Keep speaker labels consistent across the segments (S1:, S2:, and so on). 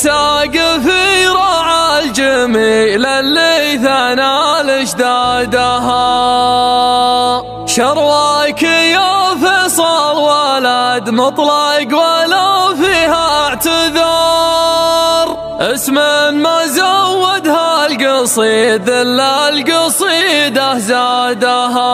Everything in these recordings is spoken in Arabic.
S1: ينساق في رعى الجميل اللي ثنى لجدادها. شرواك يا فيصل ولد مطلق ولا فيها اعتذار، اسم ما زودها القصيد إلا القصيدة زادها.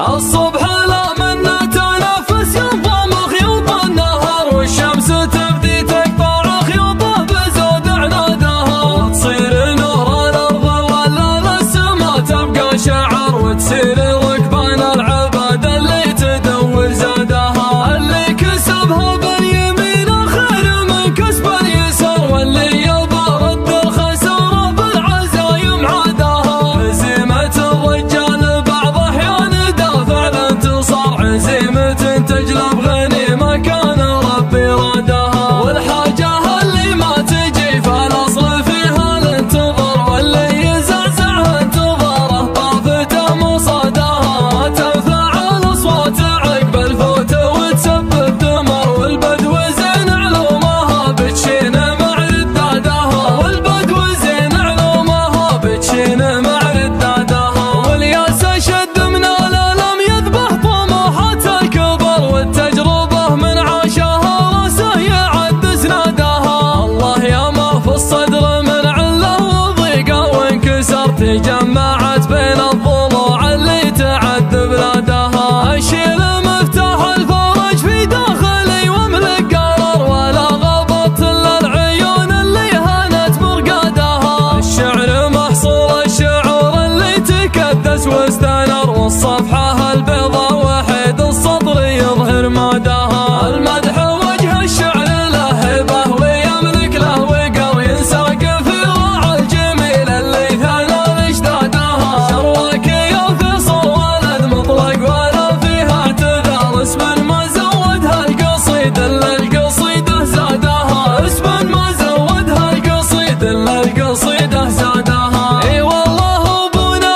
S1: الصبح لا منا تنفس ينضم خيوط النهر، والشمس تبدي تقطع خيوطه بزود عنادها. وتصير نور الأرض ولا السما تبقى شعر، وتصير ركبان العباد اللي تدور زادها. اللي كسبها باليمين خير من كسب اليسار، واللي يبغى رد الخسارة بالعزايم عادها. هزيمة الرجال بعض أحيان دافع الانتصار، عزيمة تجلب غنيمة كان ربي رادها. والحاجة اللي ما تجي فالأصل فيها الانتظار، واللي يزعزعها انتظاره طافته مصادها. ما تنفع الأصوات عقب الفوت وتسبب دمر، والبدو زين علومها بتشين مع ردادها. والبدو زين علومها بتشين مع ردادها. والياس أشد من الألم يذبح طموحات الكبر، والتجربة من عاشها راسه يعد سنادها. الله يا ما في الصدر من عله وضيقه وانكسر، تجمعت بين الضلوع اللي تعد بلادها. أشيل مفتاح الفرج في داخلي واملك قرار، ولا غضبت الا العيون اللي هانت مرقادها. الشعر محصول الشعور اللي تكدس واستنر، والصفحة البيضاء وحيد السطر يظهر مادها. المدح وجه الشعر له هبه ويملك له وقر، ينساق في رعى الجميل اللي ثنى لجدادها. شرواك يا فيصل ولد مطلق ولا فيها اعتذار، اسم ما زودها القصيد إلا القصيدة زادها. اسم ما زودها القصيد إلا القصيدة زادها. اي والله ابونا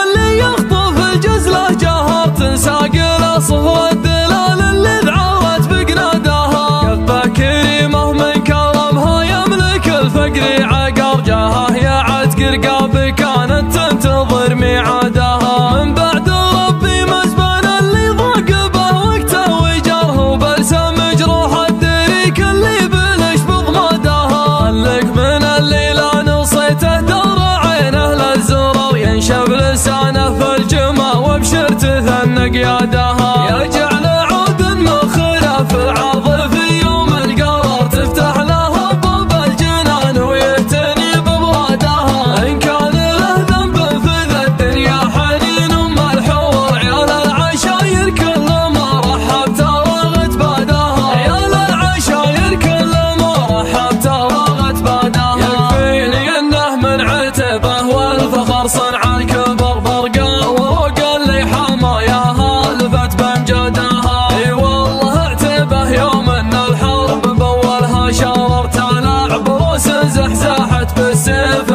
S1: اللي يخطف الجزله جهر، تنساق له صفر الدلال اللي ذعرت بقنادها. كفه كريمه من كرمها يملك الفقر عقر، جاهه يا عتق رقاب كانت تنتظر ميعادها. من بعد ربي مزبان اللي ضاق به وقته وجره، وبلسم جروح الدريك اللي بلش بضمادها. خلك من اللي لا نصيته دار عينه للزرار، ينشف لسانه في الجمى وابشر تثنى قيادها. يا جعل عود مخره في العرض في يوم القرار، تفتح له ابواب الجنان ويهتني ببرادها. ان كان له ذنب في ذا الدنيا حنين ام الحور، عيال العشاير كل ما رحبت راغت بادها. عيال العشاير كل ما رحبت راغت بادها. يكفيني انه من عتبه والفخر صنع الكبر برقه، وروق اللي حماياها لفت بامجادها. اي والله عتبه يوم ان الحرب باولها شاررت، لعب روس زحزحت بالسيف